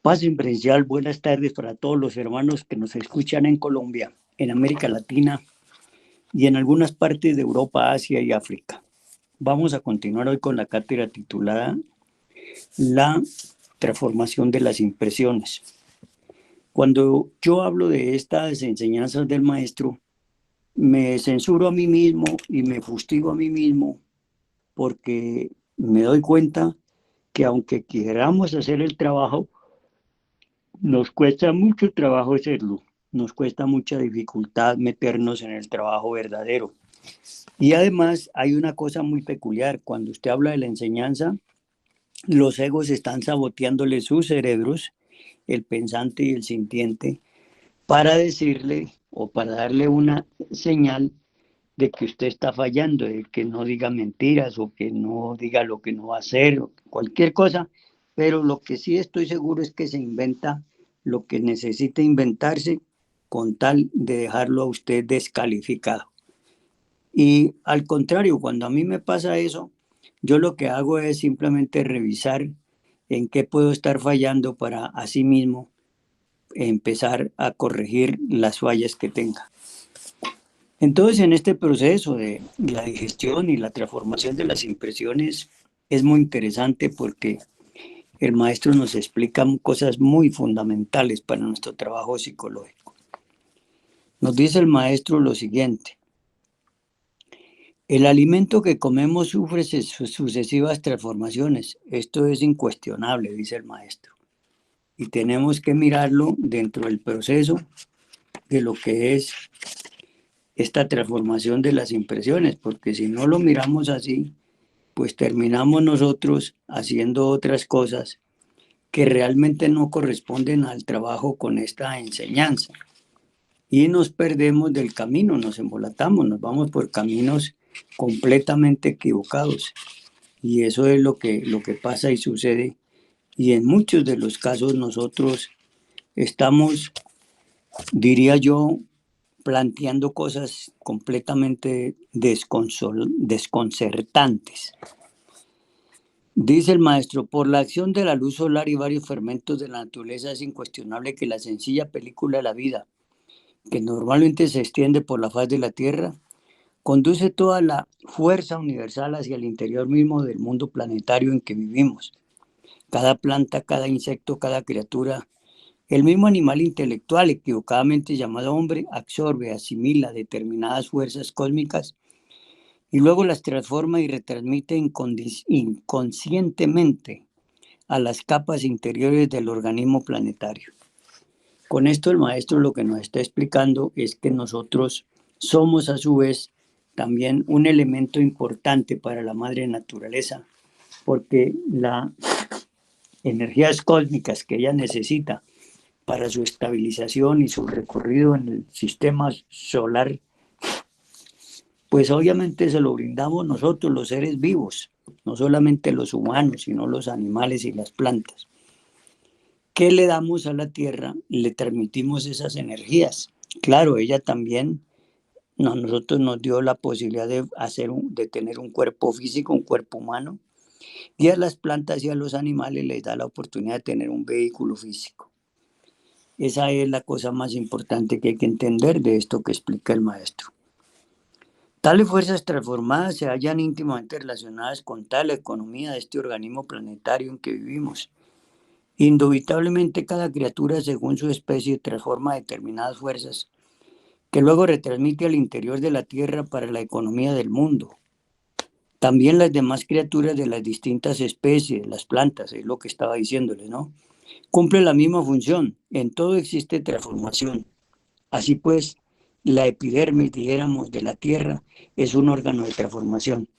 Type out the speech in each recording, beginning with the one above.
Paz Presencial, buenas tardes para todos los hermanos que nos escuchan en Colombia, en América Latina y en algunas partes de Europa, Asia y África. Vamos a continuar hoy con la cátedra titulada La transformación de las impresiones. Cuando yo hablo de estas enseñanzas del maestro, me censuro a mí mismo y me fustigo a mí mismo porque me doy cuenta que aunque queramos hacer el trabajo, nos cuesta mucho trabajo hacerlo, nos cuesta mucha dificultad meternos en el trabajo verdadero. Y además hay una cosa muy peculiar, cuando usted habla de la enseñanza, los egos están saboteándole sus cerebros, el pensante y el sintiente, para decirle o para darle una señal de que usted está fallando, de que no diga mentiras o que no diga lo que no va a hacer, o cualquier cosa, pero lo que sí estoy seguro es que se inventa lo que necesita inventarse con tal de dejarlo a usted descalificado. Y al contrario, cuando a mí me pasa eso, yo lo que hago es simplemente revisar en qué puedo estar fallando para así mismo empezar a corregir las fallas que tenga. Entonces, en este proceso de la digestión y la transformación de las impresiones es muy interesante porque el maestro nos explica cosas muy fundamentales para nuestro trabajo psicológico. Nos dice el maestro lo siguiente: el alimento que comemos sufre sucesivas transformaciones. Esto es incuestionable, dice el maestro. Y tenemos que mirarlo dentro del proceso de lo que es esta transformación de las impresiones, porque si no lo miramos así, pues terminamos nosotros haciendo otras cosas que realmente no corresponden al trabajo con esta enseñanza. Y nos perdemos del camino, nos embolatamos, nos vamos por caminos completamente equivocados. Y eso es lo que pasa y sucede. Y en muchos de los casos nosotros estamos, diría yo, planteando cosas completamente desconcertantes. Dice el maestro, por la acción de la luz solar y varios fermentos de la naturaleza es incuestionable que la sencilla película de la vida, que normalmente se extiende por la faz de la Tierra, conduce toda la fuerza universal hacia el interior mismo del mundo planetario en que vivimos. Cada planta, cada insecto, cada criatura, el mismo animal intelectual equivocadamente llamado hombre, absorbe, asimila determinadas fuerzas cósmicas y luego las transforma y retransmite inconscientemente a las capas interiores del organismo planetario. Con esto el maestro lo que nos está explicando es que nosotros somos a su vez también un elemento importante para la madre naturaleza, porque las energías cósmicas que ella necesita para su estabilización y su recorrido en el sistema solar, pues obviamente se lo brindamos nosotros los seres vivos, no solamente los humanos, sino los animales y las plantas. ¿Qué le damos a la Tierra? Le transmitimos esas energías. Claro, ella también nosotros nos dio la posibilidad de tener un cuerpo físico, un cuerpo humano, y a las plantas y a los animales les da la oportunidad de tener un vehículo físico. Esa es la cosa más importante que hay que entender de esto que explica el maestro. Tales fuerzas transformadas se hallan íntimamente relacionadas con tal economía de este organismo planetario en que vivimos. Indubitablemente cada criatura según su especie transforma determinadas fuerzas que luego retransmite al interior de la Tierra para la economía del mundo. También las demás criaturas de las distintas especies, las plantas, es lo que estaba diciéndoles, ¿no? Cumplen la misma función. En todo existe transformación. Así pues, la epidermis, dijéramos, de la Tierra es un órgano de transformación.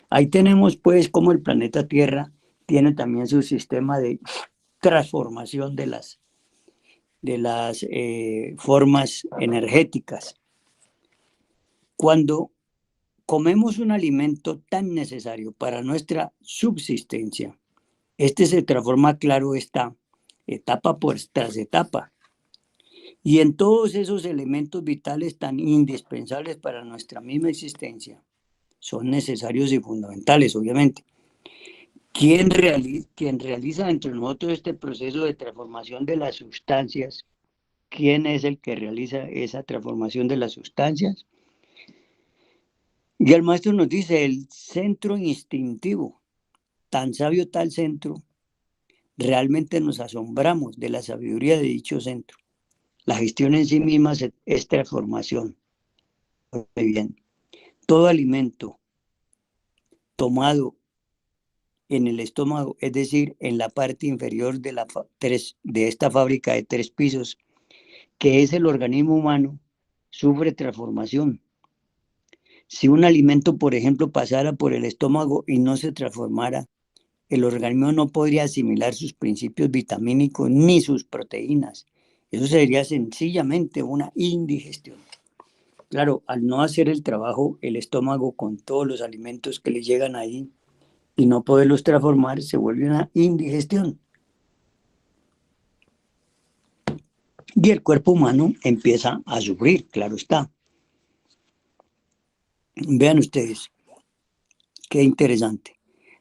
Ahí tenemos, pues, cómo el planeta Tierra tiene también su sistema de transformación de las formas energéticas. Cuando comemos un alimento tan necesario para nuestra subsistencia, este se transforma, claro está, etapa por tras etapa. Y en todos esos elementos vitales tan indispensables para nuestra misma existencia, son necesarios y fundamentales, obviamente. quien realiza entre nosotros este proceso de transformación de las sustancias? ¿Quién es el que realiza esa transformación de las sustancias? Y el maestro nos dice, el centro instintivo, tan sabio tal centro, realmente nos asombramos de la sabiduría de dicho centro. La gestión en sí misma es transformación. Muy bien. Todo alimento tomado en el estómago, es decir, en la parte inferior de esta fábrica de 3 pisos, que es el organismo humano, sufre transformación. Si un alimento, por ejemplo, pasara por el estómago y no se transformara, el organismo no podría asimilar sus principios vitamínicos ni sus proteínas. Eso sería sencillamente una indigestión. Claro, al no hacer el trabajo, el estómago con todos los alimentos que le llegan ahí y no poderlos transformar, se vuelve una indigestión. Y el cuerpo humano empieza a sufrir, claro está. Vean ustedes, qué interesante.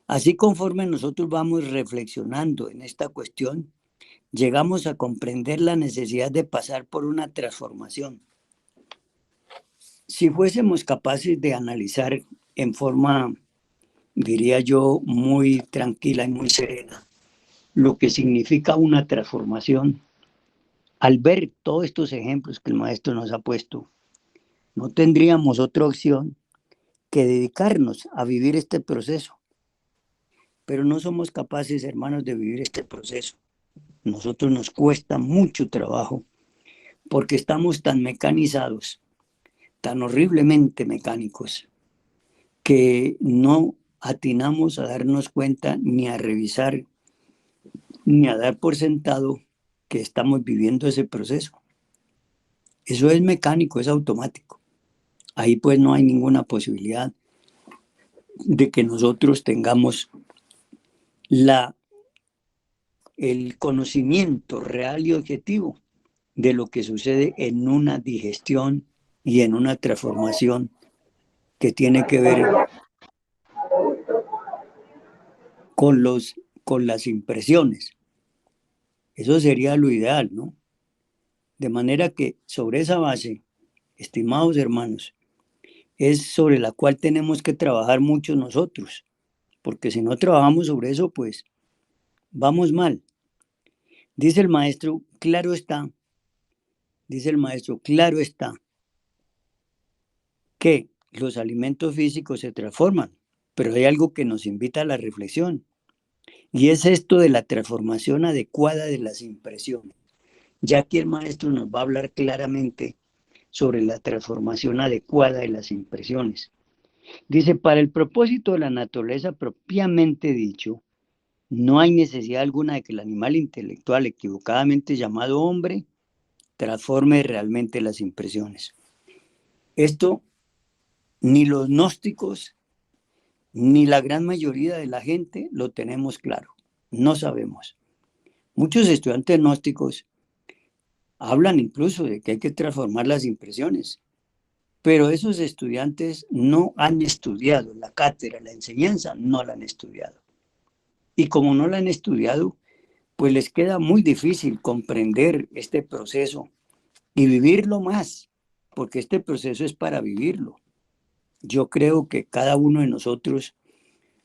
Así conforme nosotros vamos reflexionando en esta cuestión, llegamos a comprender la necesidad de pasar por una transformación. Si fuésemos capaces de analizar en forma, diría yo, muy tranquila y muy serena, lo que significa una transformación, al ver todos estos ejemplos que el maestro nos ha puesto, no tendríamos otra opción que dedicarnos a vivir este proceso. Pero no somos capaces, hermanos, de vivir este proceso. Nosotros nos cuesta mucho trabajo porque estamos tan mecanizados, tan horriblemente mecánicos, que no atinamos a darnos cuenta ni a revisar ni a dar por sentado que estamos viviendo ese proceso. Eso es mecánico, es automático. Ahí pues no hay ninguna posibilidad de que nosotros tengamos el conocimiento real y objetivo de lo que sucede en una digestión y en una transformación que tiene que ver con las impresiones. Eso sería lo ideal, ¿no? De manera que sobre esa base, estimados hermanos, es sobre la cual tenemos que trabajar mucho nosotros, porque si no trabajamos sobre eso, pues vamos mal. Dice el maestro, claro está, que los alimentos físicos se transforman, pero hay algo que nos invita a la reflexión, y es esto de la transformación adecuada de las impresiones. Ya que el maestro nos va a hablar claramente sobre la transformación adecuada de las impresiones. Dice, para el propósito de la naturaleza propiamente dicho, no hay necesidad alguna de que el animal intelectual equivocadamente llamado hombre transforme realmente las impresiones. Esto ni los gnósticos ni la gran mayoría de la gente lo tenemos claro. No sabemos. Muchos estudiantes gnósticos hablan incluso de que hay que transformar las impresiones, pero esos estudiantes no han estudiado la cátedra, la enseñanza, no la han estudiado. Y como no la han estudiado, pues les queda muy difícil comprender este proceso y vivirlo más, porque este proceso es para vivirlo. Yo creo que cada uno de nosotros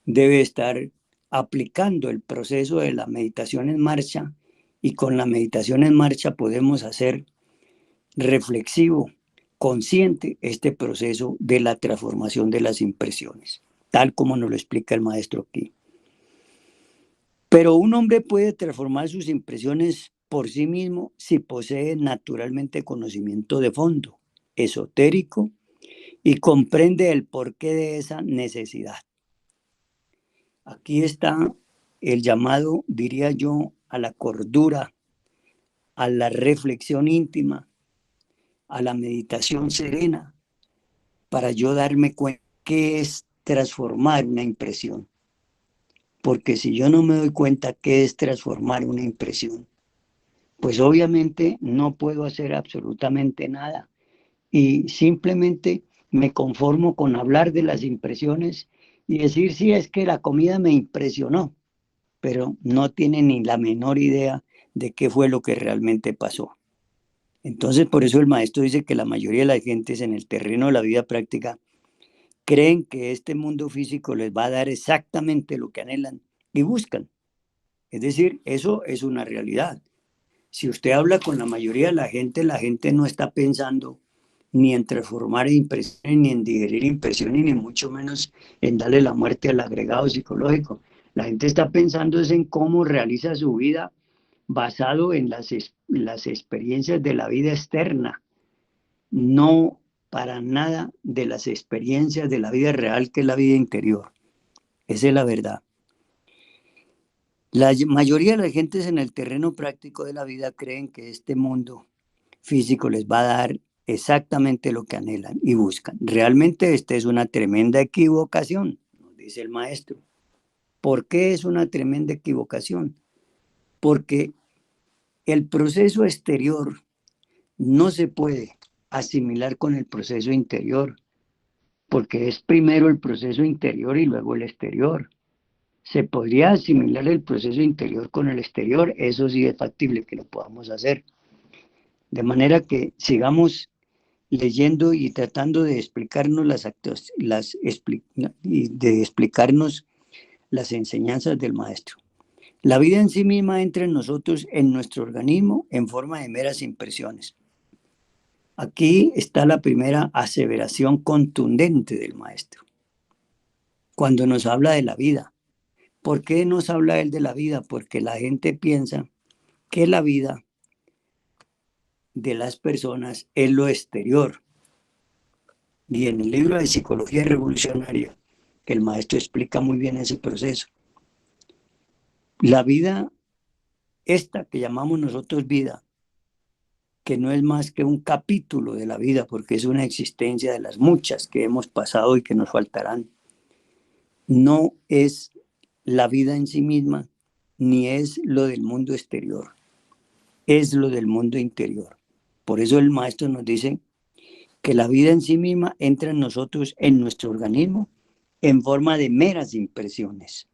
debe estar aplicando el proceso de la meditación en marcha, y con la meditación en marcha podemos hacer reflexivo, consciente este proceso de la transformación de las impresiones, tal como nos lo explica el maestro aquí. Pero un hombre puede transformar sus impresiones por sí mismo si posee naturalmente conocimiento de fondo, esotérico, y comprende el porqué de esa necesidad. Aquí está el llamado, diría yo, a la cordura, a la reflexión íntima, a la meditación serena, para yo darme cuenta qué es transformar una impresión. Porque si yo no me doy cuenta qué es transformar una impresión, pues obviamente no puedo hacer absolutamente nada. Y simplemente me conformo con hablar de las impresiones y decir, sí, es que la comida me impresionó, pero no tiene ni la menor idea de qué fue lo que realmente pasó. Entonces, por eso el maestro dice que la mayoría de las gentes en el terreno de la vida práctica creen que este mundo físico les va a dar exactamente lo que anhelan y buscan. Es decir, eso es una realidad. Si usted habla con la mayoría de la gente no está pensando ni en transformar impresiones, ni en digerir impresiones, ni mucho menos en darle la muerte al agregado psicológico. La gente está pensando es en cómo realiza su vida basado en las experiencias de la vida externa, no para nada de las experiencias de la vida real, que es la vida interior. Esa es la verdad. La mayoría de las gentes en el terreno práctico de la vida creen que este mundo físico les va a dar exactamente lo que anhelan y buscan. Realmente esta es una tremenda equivocación, nos dice el maestro. ¿Por qué es una tremenda equivocación? Porque el proceso exterior no se puede asimilar con el proceso interior, porque es primero el proceso interior y luego el exterior. Se podría asimilar el proceso interior con el exterior, eso sí es factible que lo podamos hacer. De manera que sigamos leyendo y tratando de explicarnos de explicarnos las enseñanzas del maestro. La vida en sí misma entra en nosotros, en nuestro organismo, en forma de meras impresiones. Aquí está la primera aseveración contundente del maestro. Cuando nos habla de la vida. ¿Por qué nos habla él de la vida? Porque la gente piensa que la vida de las personas es lo exterior. Y en el libro de Psicología Revolucionaria, el maestro explica muy bien ese proceso. La vida, esta que llamamos nosotros vida, que no es más que un capítulo de la vida, porque es una existencia de las muchas que hemos pasado y que nos faltarán, no es la vida en sí misma, ni es lo del mundo exterior, es lo del mundo interior. Por eso el maestro nos dice que la vida en sí misma entra en nosotros, en nuestro organismo, en forma de meras impresiones.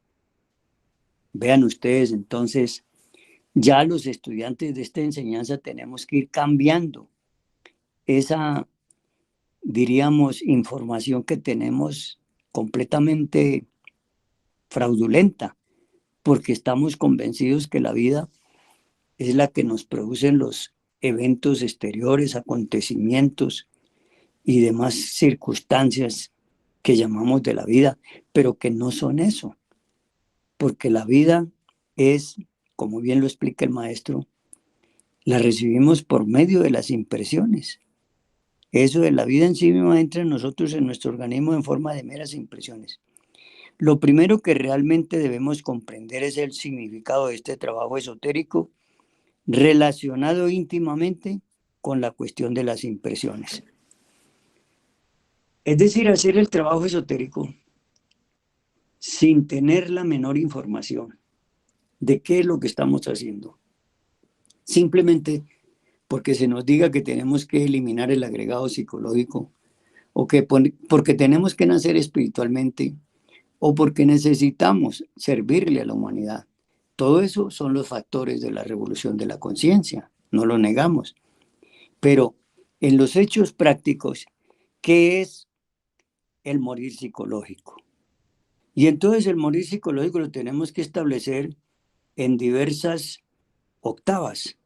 Vean ustedes, entonces, ya los estudiantes de esta enseñanza tenemos que ir cambiando esa, diríamos, información que tenemos completamente fraudulenta, porque estamos convencidos que la vida es la que nos producen los eventos exteriores, acontecimientos y demás circunstancias que llamamos de la vida, pero que no son eso, porque la vida es, como bien lo explica el maestro, la recibimos por medio de las impresiones. Eso de la vida en sí misma entra en nosotros, en nuestro organismo, en forma de meras impresiones. Lo primero que realmente debemos comprender es el significado de este trabajo esotérico relacionado íntimamente con la cuestión de las impresiones. Es decir, hacer el trabajo esotérico sin tener la menor información de qué es lo que estamos haciendo. Simplemente porque se nos diga que tenemos que eliminar el agregado psicológico, o que porque tenemos que nacer espiritualmente, o porque necesitamos servirle a la humanidad. Todo eso son los factores de la revolución de la conciencia, no lo negamos. Pero en los hechos prácticos, ¿qué es el morir psicológico? Y entonces el morir psicológico lo tenemos que establecer en diversas octavas.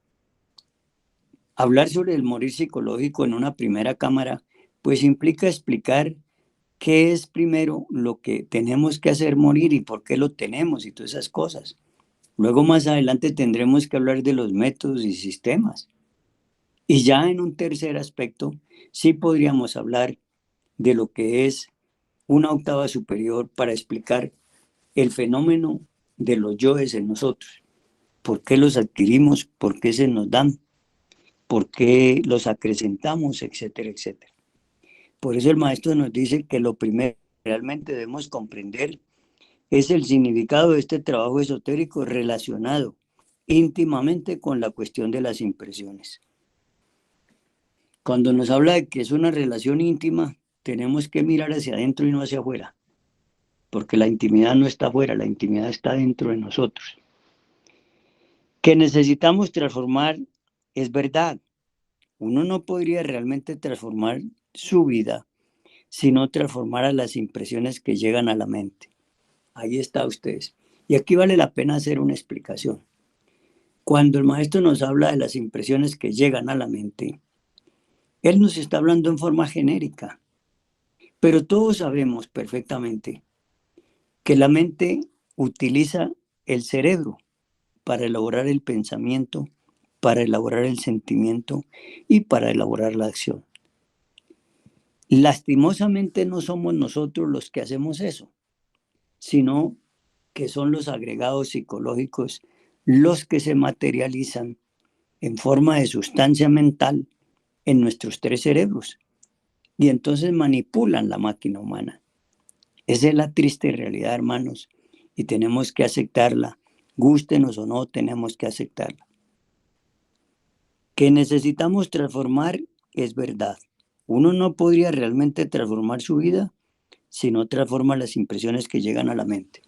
Hablar sobre el morir psicológico en una primera cámara, pues implica explicar qué es primero lo que tenemos que hacer morir y por qué lo tenemos y todas esas cosas. Luego más adelante tendremos que hablar de los métodos y sistemas. Y ya en un tercer aspecto, sí podríamos hablar de lo que es una octava superior para explicar el fenómeno de los yoes en nosotros. ¿Por qué los adquirimos? ¿Por qué se nos dan? ¿Por qué los acrecentamos? Etcétera, etcétera. Por eso el maestro nos dice que lo primero que realmente debemos comprender es el significado de este trabajo esotérico relacionado íntimamente con la cuestión de las impresiones. Cuando nos habla de que es una relación íntima, tenemos que mirar hacia adentro y no hacia afuera. porque la intimidad no está afuera, la intimidad está dentro de nosotros. Que necesitamos transformar es verdad. Uno no podría realmente transformar su vida si no transformara las impresiones que llegan a la mente. Ahí está ustedes. Y aquí vale la pena hacer una explicación. Cuando el maestro nos habla de las impresiones que llegan a la mente, él nos está hablando en forma genérica, pero todos sabemos perfectamente que la mente utiliza el cerebro para elaborar el pensamiento, para elaborar el sentimiento y para elaborar la acción. Lastimosamente no somos nosotros los que hacemos eso, sino que son los agregados psicológicos los que se materializan en forma de sustancia mental en nuestros tres cerebros y entonces manipulan la máquina humana. Esa es la triste realidad, hermanos, y tenemos que aceptarla. Gústenos o no, tenemos que aceptarla. Que necesitamos transformar es verdad. Uno no podría realmente transformar su vida si no transforma las impresiones que llegan a la mente.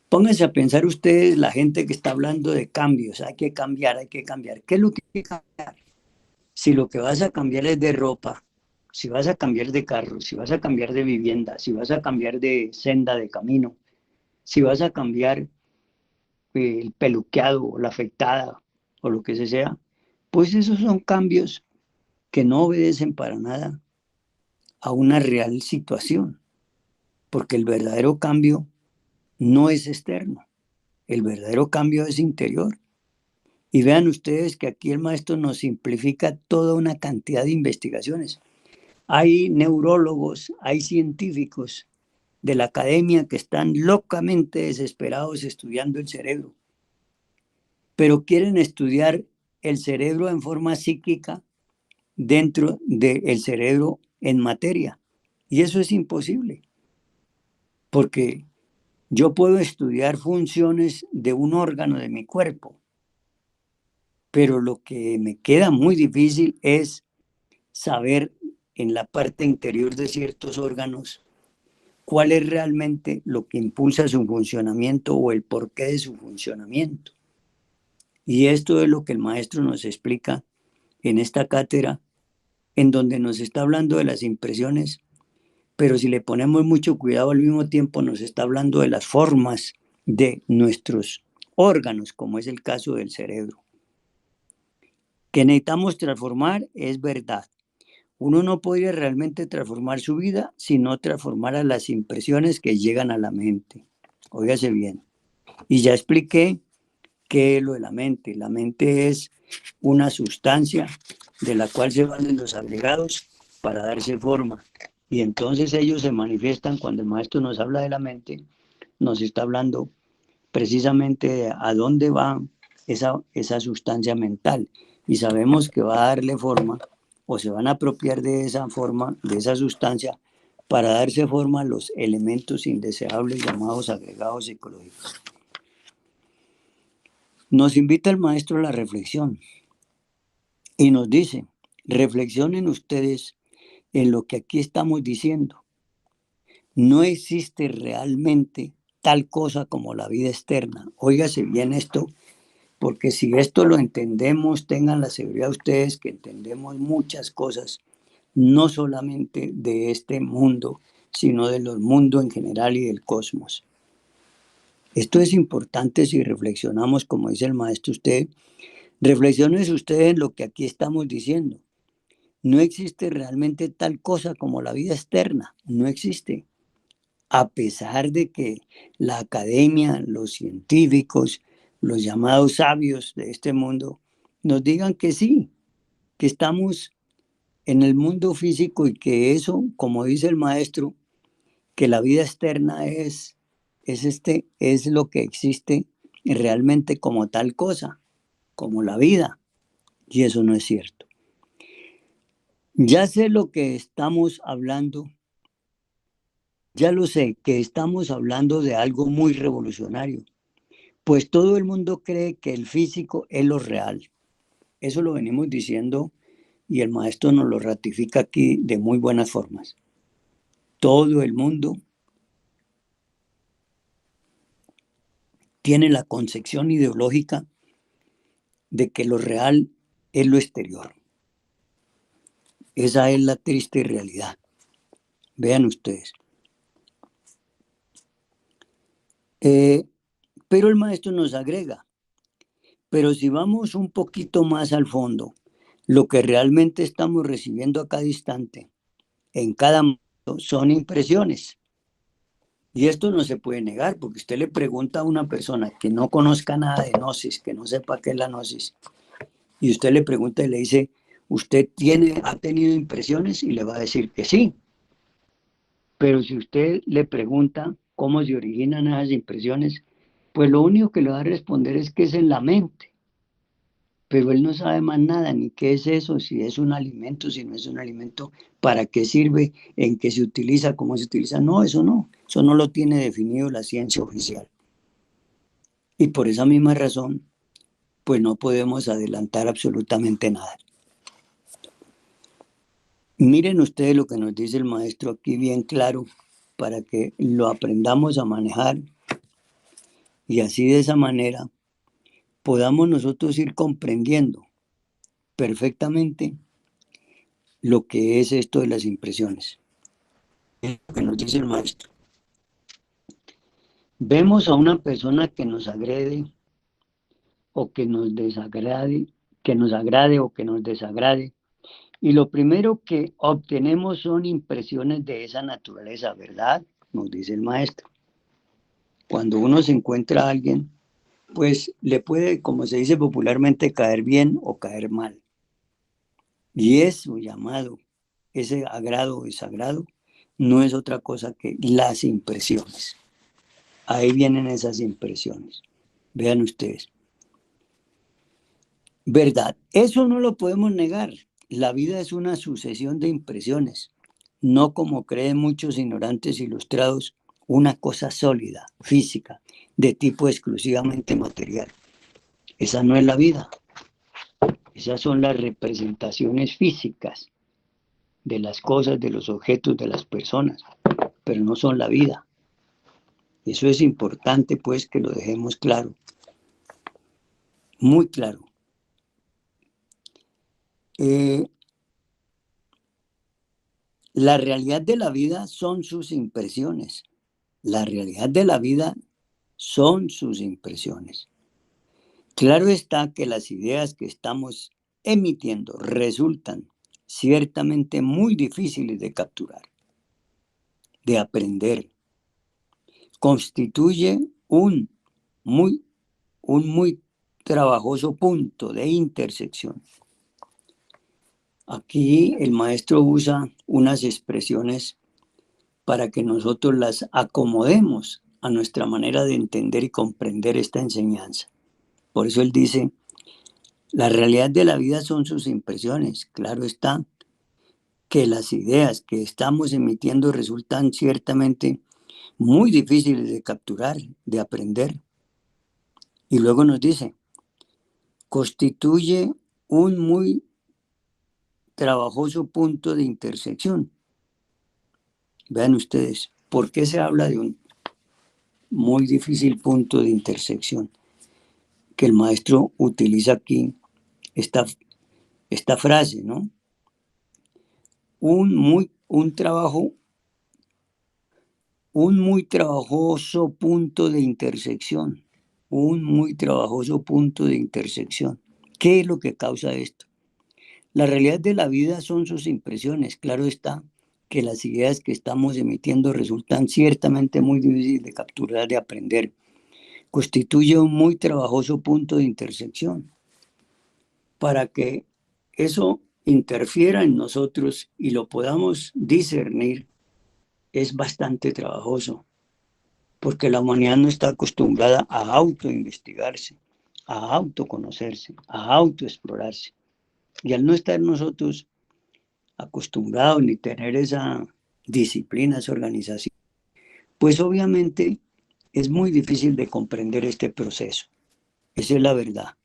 Pónganse a pensar ustedes, la gente que está hablando de cambios, hay que cambiar, hay que cambiar. ¿Qué es lo que hay que cambiar? Si lo que vas a cambiar es de ropa, si vas a cambiar de carro, si vas a cambiar de vivienda, si vas a cambiar de senda, de camino, si vas a cambiar el peluqueado o la afectada o lo que sea, pues esos son cambios que no obedecen para nada a una real situación, porque el verdadero cambio no es externo, el verdadero cambio es interior. Y vean ustedes que aquí el maestro nos simplifica toda una cantidad de investigaciones. Hay neurólogos, hay científicos de la academia que están locamente desesperados estudiando el cerebro, pero quieren estudiar el cerebro en forma psíquica dentro del cerebro en materia. Y eso es imposible, porque yo puedo estudiar funciones de un órgano de mi cuerpo, pero lo que me queda muy difícil es saber en la parte interior de ciertos órganos cuál es realmente lo que impulsa su funcionamiento o el porqué de su funcionamiento. Y esto es lo que el maestro nos explica en esta cátedra, en donde nos está hablando de las impresiones, pero si le ponemos mucho cuidado al mismo tiempo nos está hablando de las formas de nuestros órganos, como es el caso del cerebro. Que necesitamos transformar es verdad. Uno no podría realmente transformar su vida si no transformara las impresiones que llegan a la mente. Óigase bien. Y ya expliqué qué es lo de la mente. La mente es una sustancia de la cual se valen los agregados para darse forma. Y entonces ellos se manifiestan cuando el maestro nos habla de la mente, nos está hablando precisamente de a dónde va esa sustancia mental. Y sabemos que va a darle forma o se van a apropiar de esa forma, de esa sustancia, para darse forma a los elementos indeseables llamados agregados psicológicos. Nos invita el maestro a la reflexión y nos dice, reflexionen ustedes en lo que aquí estamos diciendo. No existe realmente tal cosa como la vida externa. Óigase bien esto, porque si esto lo entendemos, tengan la seguridad ustedes que entendemos muchas cosas, no solamente de este mundo, sino de los mundos en general y del cosmos. Esto es importante si reflexionamos, como dice el maestro usted, reflexionen ustedes en lo que aquí estamos diciendo. No existe realmente tal cosa como la vida externa, no existe. A pesar de que la academia, los científicos, los llamados sabios de este mundo, nos digan que sí, que estamos en el mundo físico y que eso, como dice el maestro, que la vida externa es lo que existe realmente como tal cosa, como la vida, y eso no es cierto. Ya sé lo que estamos hablando, ya lo sé, que estamos hablando de algo muy revolucionario, pues todo el mundo cree que el físico es lo real. Eso lo venimos diciendo y el maestro nos lo ratifica aquí de muy buenas formas. Todo el mundo tiene la concepción ideológica de que lo real es lo exterior. Esa es la triste realidad. Vean ustedes. Pero el maestro nos agrega, pero si vamos un poquito más al fondo, lo que realmente estamos recibiendo a cada instante, en cada momento, son impresiones. Y esto no se puede negar, porque usted le pregunta a una persona que no conozca nada de gnosis, que no sepa qué es la gnosis, y usted le pregunta y le dice, ¿usted ha tenido impresiones? Y le va a decir que sí. Pero si usted le pregunta cómo se originan esas impresiones, pues lo único que le va a responder es que es en la mente. Pero él no sabe más nada, ni qué es eso, si es un alimento, si no es un alimento, para qué sirve, en qué se utiliza, cómo se utiliza. No, eso no lo tiene definido la ciencia oficial. Y por esa misma razón, pues no podemos adelantar absolutamente nada. Miren ustedes lo que nos dice el maestro aquí bien claro, para que lo aprendamos a manejar y así de esa manera podamos nosotros ir comprendiendo perfectamente lo que es esto de las impresiones. Es lo que nos dice el maestro. Vemos a una persona que nos agrede o que nos desagrade, que nos agrade o que nos desagrade, y lo primero que obtenemos son impresiones de esa naturaleza, ¿verdad? Nos dice el maestro. Cuando uno se encuentra a alguien, pues le puede, como se dice popularmente, caer bien o caer mal. Y eso llamado, ese agrado o desagrado, no es otra cosa que las impresiones. Ahí vienen esas impresiones. Vean ustedes. ¿Verdad? Eso no lo podemos negar. La vida es una sucesión de impresiones, no como creen muchos ignorantes ilustrados, una cosa sólida, física, de tipo exclusivamente material. Esa no es la vida. Esas son las representaciones físicas de las cosas, de los objetos, de las personas, pero no son la vida. Eso es importante, pues, que lo dejemos claro, muy claro. La realidad de la vida son sus impresiones. La realidad de la vida son sus impresiones. Claro está que las ideas que estamos emitiendo resultan ciertamente muy difíciles de capturar, de aprender. Constituye un muy trabajoso punto de intersección. Aquí el maestro usa unas expresiones para que nosotros las acomodemos a nuestra manera de entender y comprender esta enseñanza. Por eso él dice, la realidad de la vida son sus impresiones. Claro está que las ideas que estamos emitiendo resultan ciertamente muy difíciles de capturar, de aprender. Y luego nos dice, constituye un muy trabajoso punto de intersección. Vean ustedes, ¿por qué se habla de un muy difícil punto de intersección? Que el maestro utiliza aquí esta frase, ¿no? Un muy trabajoso punto de intersección. Un muy trabajoso punto de intersección. ¿Qué es lo que causa esto? La realidad de la vida son sus impresiones. Claro está que las ideas que estamos emitiendo resultan ciertamente muy difíciles de capturar, de aprender. Constituye un muy trabajoso punto de intersección. Para que eso interfiera en nosotros y lo podamos discernir, es bastante trabajoso, porque la humanidad no está acostumbrada a autoinvestigarse, a autoconocerse, a autoexplorarse. Y al no estar nosotros acostumbrados ni tener esa disciplina, esa organización, pues obviamente es muy difícil de comprender este proceso. Esa es la verdad.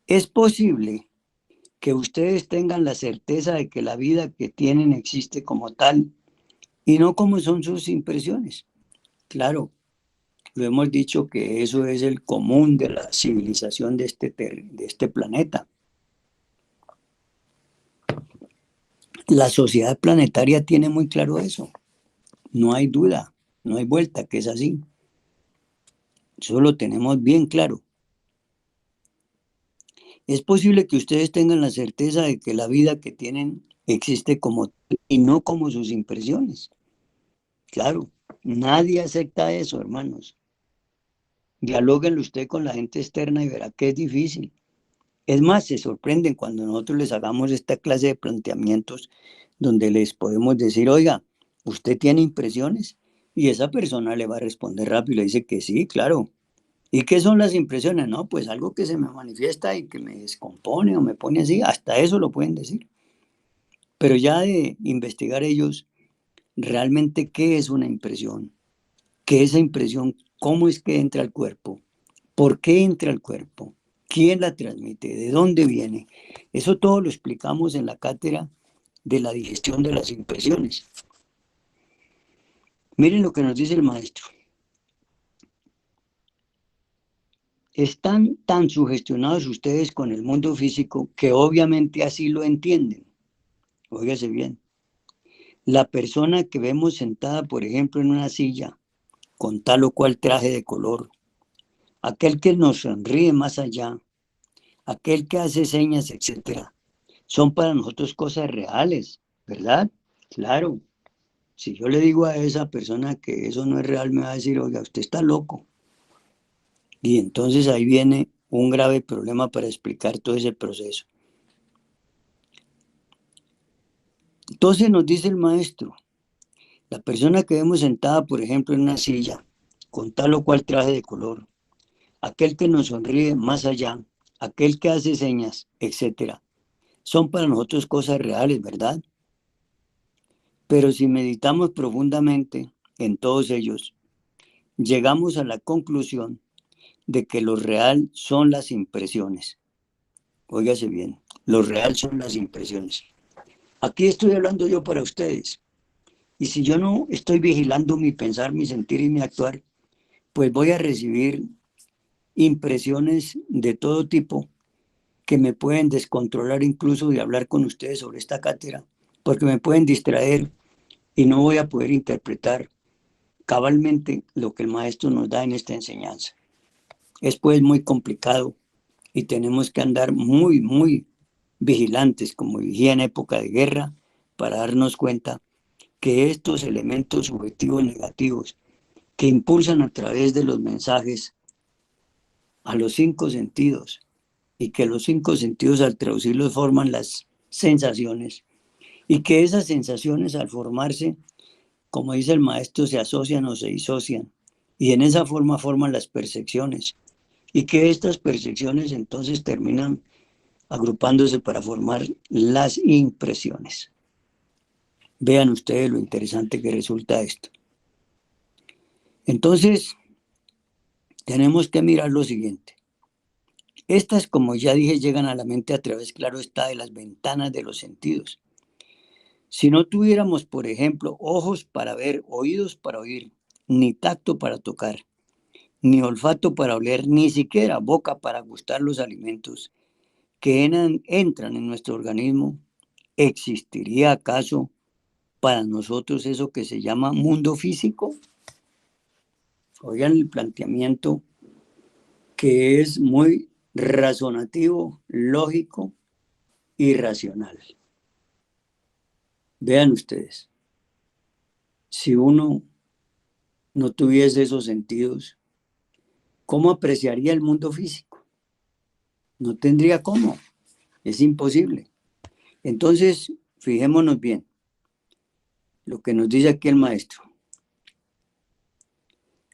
Es posible que ustedes tengan la certeza de que la vida que tienen existe como tal y no como son sus impresiones. Claro, Lo hemos dicho que eso es el común de la civilización de este planeta. La sociedad planetaria tiene muy claro eso. No hay duda, no hay vuelta, que es así. Eso lo tenemos bien claro. Es posible que ustedes tengan la certeza de que la vida que tienen existe como tal y no como sus impresiones. Claro, nadie acepta eso, hermanos. Dialóguenlo usted con la gente externa y verá que es difícil. Es más, se sorprenden cuando nosotros les hagamos esta clase de planteamientos donde les podemos decir, oiga, ¿usted tiene impresiones? Y esa persona le va a responder rápido y le dice que sí, claro. ¿Y qué son las impresiones? No, pues algo que se me manifiesta y que me descompone o me pone así, hasta eso lo pueden decir. Pero ya de investigar ellos realmente qué es una impresión, qué esa impresión, cómo es que entra al cuerpo, por qué entra al cuerpo, quién la transmite, de dónde viene. Eso todo lo explicamos en la cátedra de la digestión de las impresiones. Miren lo que nos dice el maestro. Están tan sugestionados ustedes con el mundo físico que obviamente así lo entienden. Óigase bien. La persona que vemos sentada, por ejemplo, en una silla, con tal o cual traje de color, aquel que nos sonríe más allá, aquel que hace señas, etcétera, son para nosotros cosas reales, ¿verdad? Claro. Si yo le digo a esa persona que eso no es real, me va a decir, oiga, usted está loco. Y entonces ahí viene un grave problema para explicar todo ese proceso. Entonces nos dice el maestro, la persona que vemos sentada, por ejemplo, en una silla, con tal o cual traje de color, aquel que nos sonríe más allá, aquel que hace señas, etcétera, son para nosotros cosas reales, ¿verdad? Pero si meditamos profundamente en todos ellos, llegamos a la conclusión de que lo real son las impresiones. Óigase bien, lo real son las impresiones. Aquí estoy hablando yo para ustedes. Y si yo no estoy vigilando mi pensar, mi sentir y mi actuar, pues voy a recibir impresiones de todo tipo que me pueden descontrolar incluso de hablar con ustedes sobre esta cátedra, porque me pueden distraer y no voy a poder interpretar cabalmente lo que el maestro nos da en esta enseñanza. Es pues muy complicado y tenemos que andar muy vigilantes, como vigía en época de guerra, para darnos cuenta que estos elementos subjetivos negativos que impulsan a través de los mensajes a los cinco sentidos y que los cinco sentidos al traducirlos forman las sensaciones y que esas sensaciones al formarse, como dice el maestro, se asocian o se disocian y en esa forma forman las percepciones y que estas percepciones entonces terminan agrupándose para formar las impresiones. Vean ustedes lo interesante que resulta esto. Entonces, tenemos que mirar lo siguiente. Estas, como ya dije, llegan a la mente a través, claro está, de las ventanas de los sentidos. Si no tuviéramos, por ejemplo, ojos para ver, oídos para oír, ni tacto para tocar, ni olfato para oler, ni siquiera boca para gustar los alimentos que entran en nuestro organismo, ¿existiría acaso para nosotros eso que se llama mundo físico? Oigan el planteamiento que es muy razonativo, lógico y racional. Vean ustedes, si uno no tuviese esos sentidos, ¿cómo apreciaría el mundo físico? No tendría cómo, es imposible. Entonces, fijémonos bien lo que nos dice aquí el maestro.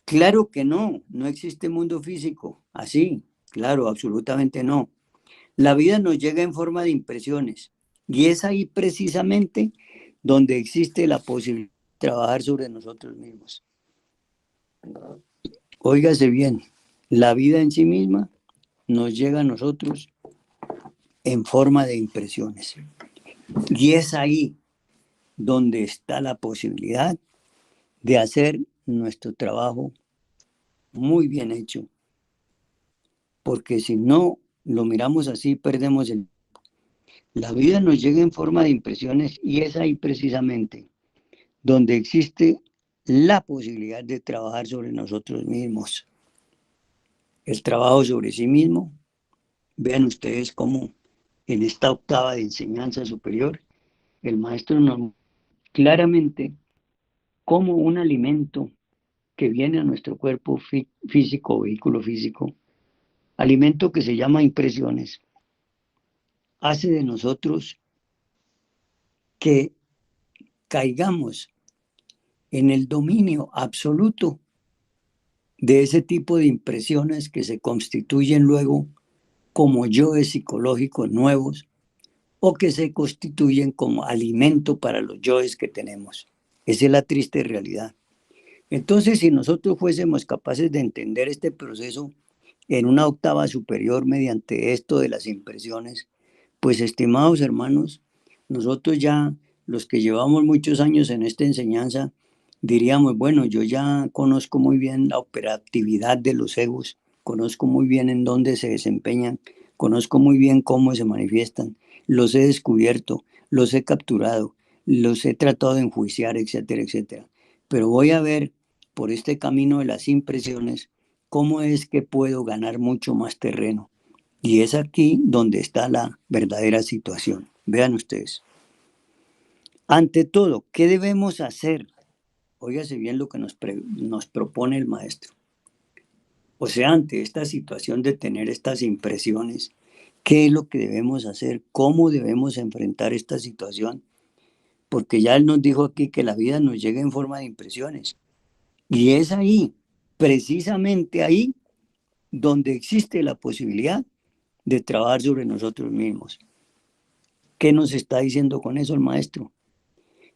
Claro que no, no existe mundo físico, así, claro, absolutamente no. La vida nos llega en forma de impresiones y es ahí precisamente donde existe la posibilidad de trabajar sobre nosotros mismos. Óigase bien, la vida en sí misma nos llega a nosotros en forma de impresiones y es ahí donde está la posibilidad de hacer nuestro trabajo muy bien hecho, porque si no lo miramos así, perdemos el... La vida nos llega en forma de impresiones y es ahí precisamente donde existe la posibilidad de trabajar sobre nosotros mismos. El trabajo sobre sí mismo, vean ustedes cómo en esta octava de enseñanza superior, el maestro nos claramente como un alimento que viene a nuestro cuerpo físico, vehículo físico, alimento que se llama impresiones, hace de nosotros que caigamos en el dominio absoluto de ese tipo de impresiones que se constituyen luego como yoes psicológicos nuevos o que se constituyen como alimento para los yoes que tenemos. Esa es la triste realidad. Entonces, si nosotros fuésemos capaces de entender este proceso en una octava superior mediante esto de las impresiones, pues estimados hermanos, nosotros ya, los que llevamos muchos años en esta enseñanza, diríamos, bueno, yo ya conozco muy bien la operatividad de los egos, conozco muy bien en dónde se desempeñan, conozco muy bien cómo se manifiestan, los he descubierto, los he capturado, los he tratado de enjuiciar, etcétera, etcétera. Pero voy a ver por este camino de las impresiones cómo es que puedo ganar mucho más terreno. Y es aquí donde está la verdadera situación. Vean ustedes. Ante todo, ¿qué debemos hacer? Óigase bien lo que nos propone el maestro. O sea, ante esta situación de tener estas impresiones, ¿qué es lo que debemos hacer? ¿Cómo debemos enfrentar esta situación? Porque ya él nos dijo aquí que la vida nos llega en forma de impresiones. Y es ahí, precisamente ahí, donde existe la posibilidad de trabajar sobre nosotros mismos. ¿Qué nos está diciendo con eso el maestro?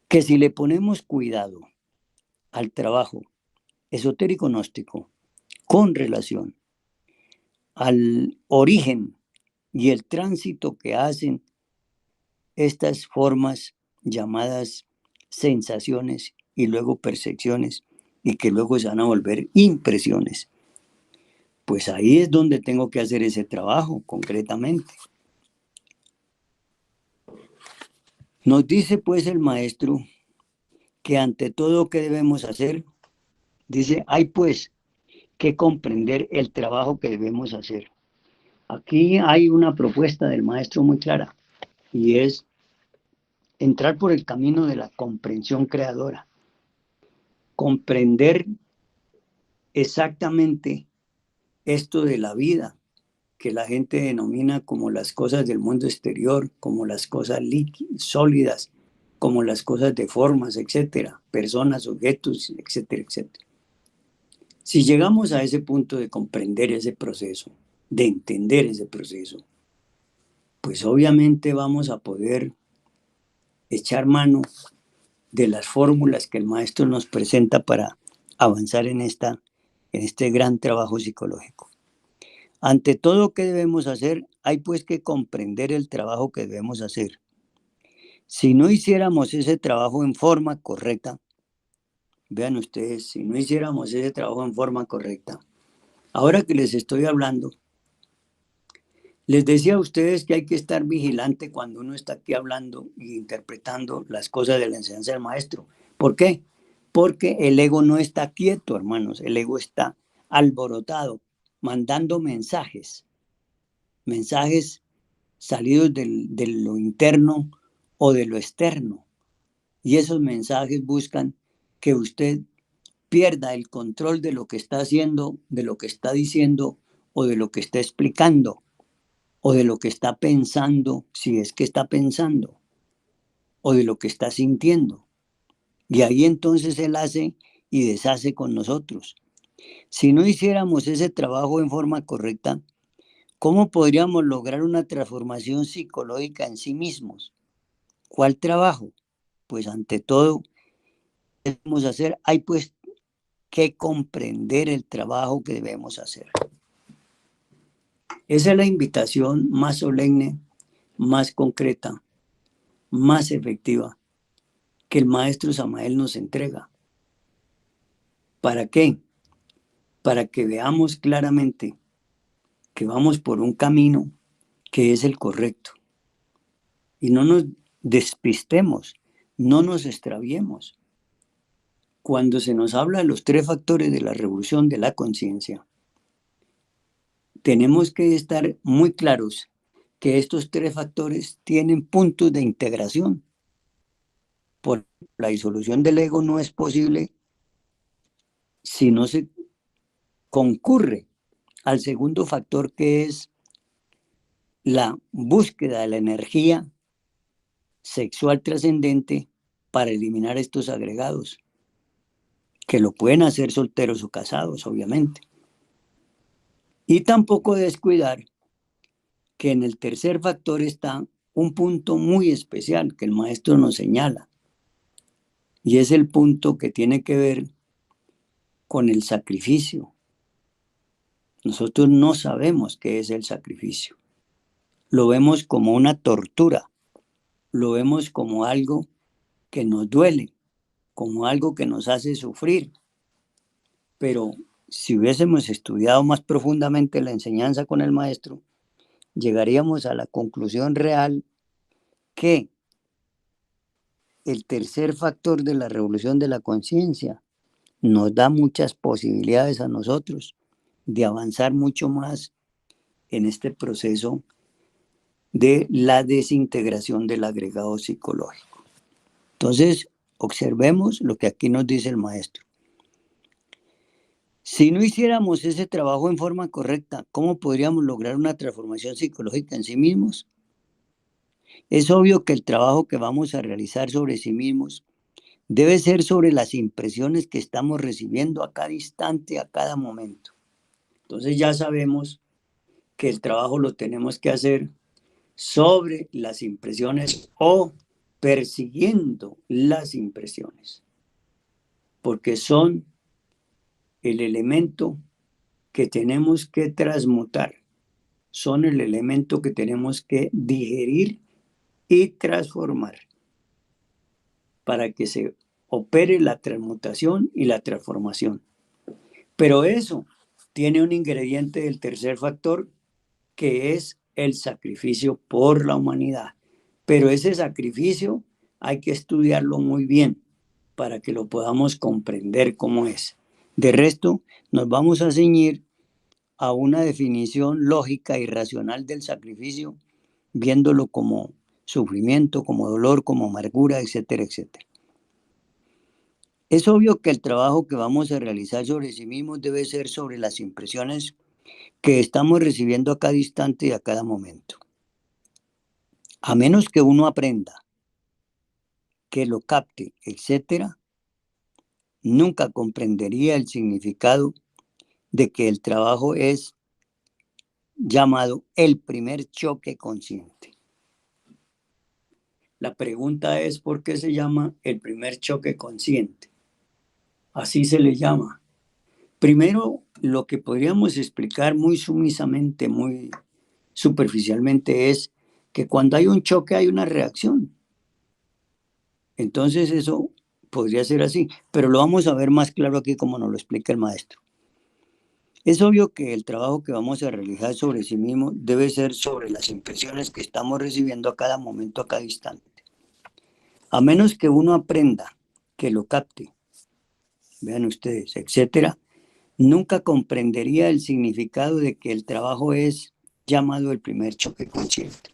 Que si le ponemos cuidado al trabajo esotérico gnóstico con relación al origen y el tránsito que hacen estas formas llamadas sensaciones y luego percepciones y que luego se van a volver impresiones, pues ahí es donde tengo que hacer ese trabajo concretamente. Nos dice pues el maestro que ante todo que debemos hacer, dice, hay pues que comprender el trabajo que debemos hacer. Aquí hay una propuesta del maestro muy clara y es entrar por el camino de la comprensión creadora, comprender exactamente esto de la vida que la gente denomina como las cosas del mundo exterior, como las cosas sólidas, como las cosas de formas, etcétera, personas, objetos, etcétera, etcétera. Si llegamos a ese punto de comprender ese proceso, de entender ese proceso, pues obviamente vamos a poder echar mano de las fórmulas que el maestro nos presenta para avanzar en este gran trabajo psicológico. Ante todo, ¿qué debemos hacer? Hay pues que comprender el trabajo que debemos hacer. Si no hiciéramos ese trabajo en forma correcta, vean ustedes, si no hiciéramos ese trabajo en forma correcta, ahora que les estoy hablando, les decía a ustedes que hay que estar vigilante cuando uno está aquí hablando e interpretando las cosas de la enseñanza del maestro. ¿Por qué? Porque el ego no está quieto, hermanos, el ego está alborotado, mandando mensajes, mensajes salidos de lo interno o de lo externo. Y esos mensajes buscan que usted pierda el control de lo que está haciendo, de lo que está diciendo o de lo que está explicando o de lo que está pensando, si es que está pensando, o de lo que está sintiendo. Y ahí entonces Él hace y deshace con nosotros. Si no hiciéramos ese trabajo en forma correcta, ¿cómo podríamos lograr una transformación psicológica en sí mismos? ¿Cuál trabajo? Pues ante todo, debemos hacer, hay pues que comprender el trabajo que debemos hacer. Esa es la invitación más solemne, más concreta, más efectiva que el maestro Samael nos entrega. ¿Para qué? para que veamos claramente que vamos por un camino que es el correcto y no nos despistemos, no nos extraviemos. Cuando se nos habla de los 3 factores de la revolución de la conciencia, tenemos que estar muy claros que estos 3 factores tienen puntos de integración. Por la disolución del ego no es posible si no se concurre al segundo factor, que es la búsqueda de la energía sexual trascendente para eliminar estos agregados, que lo pueden hacer solteros o casados, obviamente. Y tampoco descuidar que en el tercer factor está un punto muy especial que el maestro nos señala, y es el punto que tiene que ver con el sacrificio. Nosotros no sabemos qué es el sacrificio. Lo vemos como una tortura, lo vemos como algo que nos duele, como algo que nos hace sufrir. Pero si hubiésemos estudiado más profundamente la enseñanza con el maestro, llegaríamos a la conclusión real que el tercer factor de la revolución de la conciencia nos da muchas posibilidades a nosotros de avanzar mucho más en este proceso de la desintegración del agregado psicológico. Entonces, observemos lo que aquí nos dice el maestro. Si no hiciéramos ese trabajo en forma correcta, ¿cómo podríamos lograr una transformación psicológica en sí mismos? Es obvio que el trabajo que vamos a realizar sobre sí mismos debe ser sobre las impresiones que estamos recibiendo a cada instante, a cada momento. Entonces ya sabemos que el trabajo lo tenemos que hacer sobre las impresiones o persiguiendo las impresiones, porque son el elemento que tenemos que transmutar, son el elemento que tenemos que digerir y transformar para que se opere la transmutación y la transformación. Pero eso tiene un ingrediente del tercer factor, que es el sacrificio por la humanidad. Pero ese sacrificio hay que estudiarlo muy bien para que lo podamos comprender cómo es. De resto, nos vamos a ceñir a una definición lógica y racional del sacrificio, viéndolo como sufrimiento, como dolor, como amargura, etcétera, etcétera. Es obvio que el trabajo que vamos a realizar sobre sí mismos debe ser sobre las impresiones que estamos recibiendo a cada instante y a cada momento. A menos que uno aprenda, que lo capte, etcétera, nunca comprendería el significado de que el trabajo es llamado el primer choque consciente. La pregunta es, ¿por qué se llama el primer choque consciente? Así se le llama. Primero, lo que podríamos explicar muy sumisamente, muy superficialmente, es que cuando hay un choque hay una reacción. Entonces eso podría ser así, pero lo vamos a ver más claro aquí como nos lo explica el maestro. Es obvio que el trabajo que vamos a realizar sobre sí mismo debe ser sobre las impresiones que estamos recibiendo a cada momento, a cada instante. A menos que uno aprenda, que lo capte, vean ustedes, etcétera, nunca comprendería el significado de que el trabajo es llamado el primer choque consciente.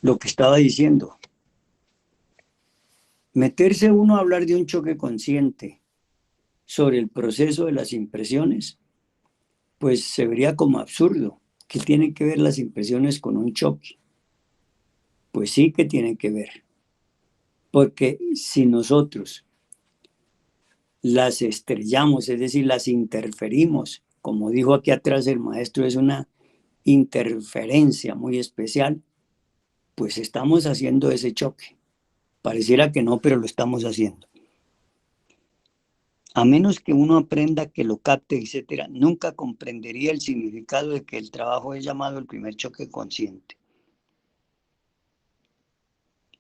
Lo que estaba diciendo, meterse uno a hablar de un choque consciente sobre el proceso de las impresiones, pues se vería como absurdo. ¿Qué tienen que ver las impresiones con un choque? Pues sí que tienen que ver, porque si nosotros las estrellamos, es decir, las interferimos, como dijo aquí atrás el maestro, es una interferencia muy especial, pues estamos haciendo ese choque. Pareciera que no, pero lo estamos haciendo. A menos que uno aprenda, que lo capte, etcétera, nunca comprendería el significado de que el trabajo es llamado el primer choque consciente.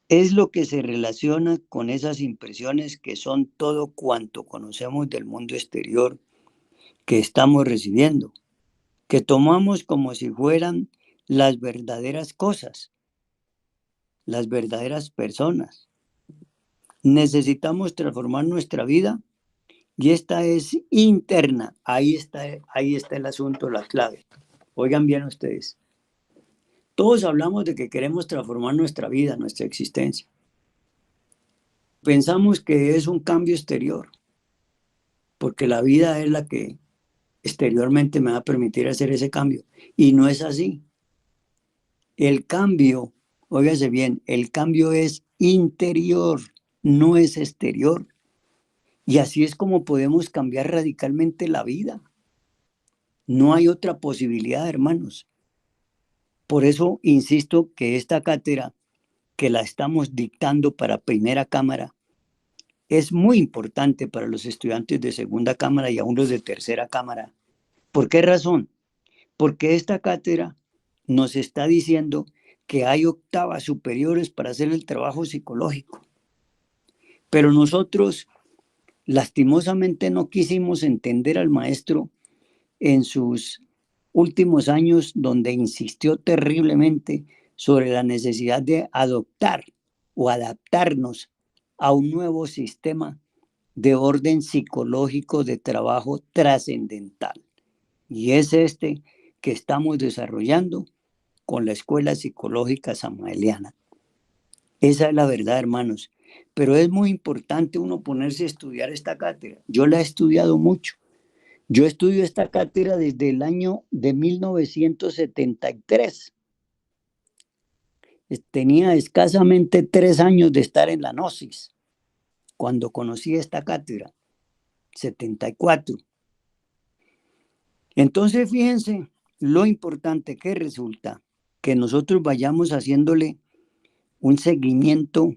Es lo que se relaciona con esas impresiones que son todo cuanto conocemos del mundo exterior que estamos recibiendo, que tomamos como si fueran las verdaderas cosas, las verdaderas personas. Necesitamos transformar nuestra vida y esta es interna. Ahí está el asunto, la clave. Oigan bien ustedes. Todos hablamos de que queremos transformar nuestra vida, nuestra existencia. Pensamos que es un cambio exterior, porque la vida es la que exteriormente me va a permitir hacer ese cambio. Y no es así. El cambio, óigase bien, el cambio es interior, no es exterior. Y así es como podemos cambiar radicalmente la vida. No hay otra posibilidad, hermanos. Por eso insisto que esta cátedra que la estamos dictando para primera cámara es muy importante para los estudiantes de segunda cámara y aún los de tercera cámara. ¿Por qué razón? Porque esta cátedra nos está diciendo que hay octavas superiores para hacer el trabajo psicológico. Pero nosotros lastimosamente no quisimos entender al maestro en sus últimos años, donde insistió terriblemente sobre la necesidad de adoptar o adaptarnos a un nuevo sistema de orden psicológico de trabajo trascendental. Y es este que estamos desarrollando con la Escuela Psicológica Samaeliana. Esa es la verdad, hermanos. Pero es muy importante uno ponerse a estudiar esta cátedra. Yo la he estudiado mucho. Yo estudio esta cátedra desde el año de 1973. Tenía escasamente 3 años de estar en la Gnosis cuando conocí esta cátedra, 74. Entonces, fíjense lo importante que resulta que nosotros vayamos haciéndole un seguimiento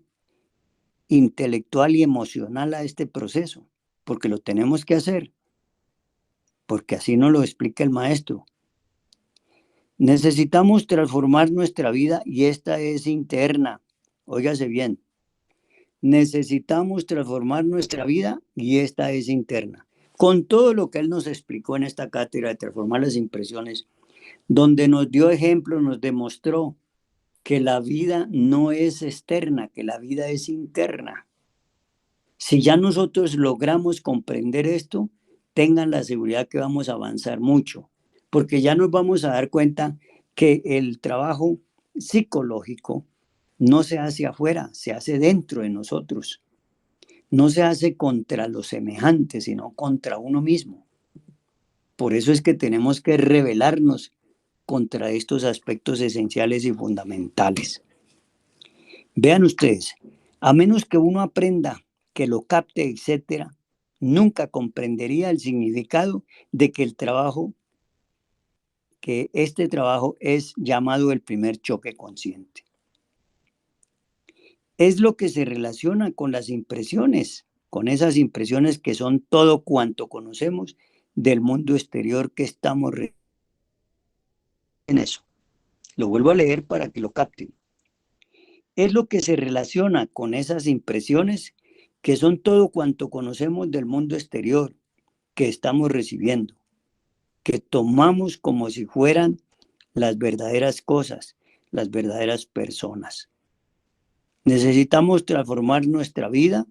intelectual y emocional a este proceso, porque lo tenemos que hacer, porque así nos lo explica el maestro. Necesitamos transformar nuestra vida y esta es interna. Óigase bien. Necesitamos transformar nuestra vida y esta es interna. Con todo lo que él nos explicó en esta cátedra de transformar las impresiones, donde nos dio ejemplo, nos demostró que la vida no es externa, que la vida es interna. Si ya nosotros logramos comprender esto, tengan la seguridad que vamos a avanzar mucho, porque ya nos vamos a dar cuenta que el trabajo psicológico no se hace afuera, se hace dentro de nosotros. No se hace contra los semejantes, sino contra uno mismo. Por eso es que tenemos que rebelarnos contra estos aspectos esenciales y fundamentales. Vean ustedes, a menos que uno aprenda, que lo capte, etcétera, nunca comprendería el significado de que este trabajo es llamado el primer choque consciente. Es lo que se relaciona con las impresiones, con esas impresiones que son todo cuanto conocemos del mundo exterior que estamos en eso. Lo vuelvo a leer para que lo capten. Es lo que se relaciona con esas impresiones que son todo cuanto conocemos del mundo exterior que estamos recibiendo, que tomamos como si fueran las verdaderas cosas, las verdaderas personas. Necesitamos transformar nuestra vida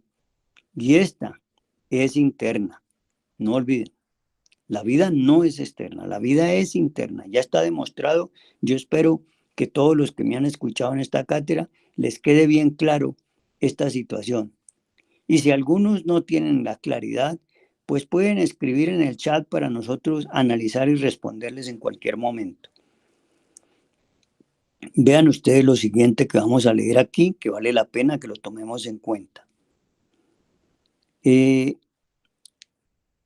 y esta es interna. No olviden, la vida no es externa, la vida es interna. Ya está demostrado. Yo espero que todos los que me han escuchado en esta cátedra les quede bien claro esta situación. Y si algunos no tienen la claridad, pues pueden escribir en el chat para nosotros analizar y responderles en cualquier momento. Vean ustedes lo siguiente que vamos a leer aquí, que vale la pena que lo tomemos en cuenta.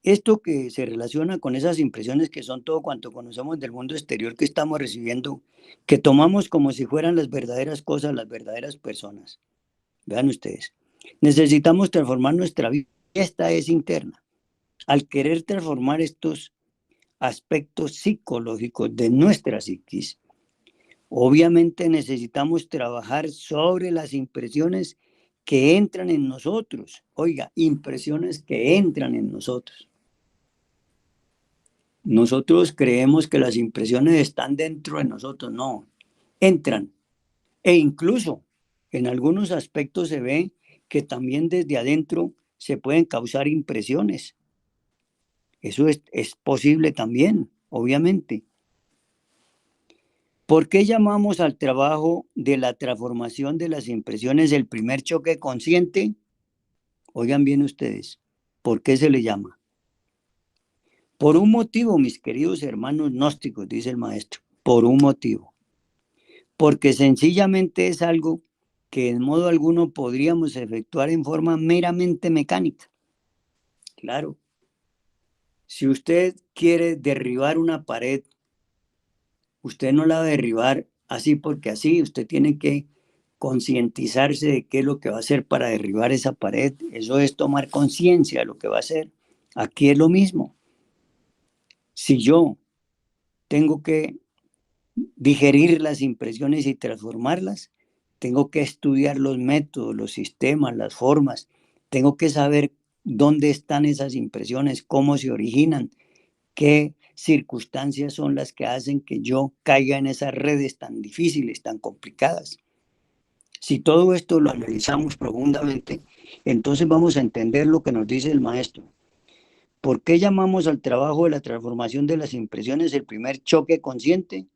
Esto que se relaciona con esas impresiones que son todo cuanto conocemos del mundo exterior que estamos recibiendo, que tomamos como si fueran las verdaderas cosas, las verdaderas personas. Vean ustedes, necesitamos transformar nuestra vida. Esta es interna. Al querer transformar estos aspectos psicológicos de nuestra psiquis, obviamente necesitamos trabajar sobre las impresiones que entran en nosotros. Oiga, impresiones que entran en nosotros. Nosotros creemos que las impresiones están dentro de nosotros, no, entran. E incluso en algunos aspectos se ve que también desde adentro se pueden causar impresiones. Eso es posible también, obviamente. ¿Por qué llamamos al trabajo de la transformación de las impresiones el primer choque consciente? Oigan bien ustedes, ¿por qué se le llama? Por un motivo, mis queridos hermanos gnósticos, dice el maestro, por un motivo. Porque sencillamente es algo que en modo alguno podríamos efectuar en forma meramente mecánica. Claro, si usted quiere derribar una pared, usted no la va a derribar así porque así, usted tiene que concientizarse de qué es lo que va a hacer para derribar esa pared. Eso es tomar conciencia de lo que va a hacer. Aquí es lo mismo. Si yo tengo que digerir las impresiones y transformarlas, tengo que estudiar los métodos, los sistemas, las formas, tengo que saber dónde están esas impresiones, cómo se originan, qué circunstancias son las que hacen que yo caiga en esas redes tan difíciles, tan complicadas. Si todo esto lo analizamos profundamente, entonces vamos a entender lo que nos dice el maestro. ¿Por qué llamamos al trabajo de la transformación de las impresiones el primer choque consciente?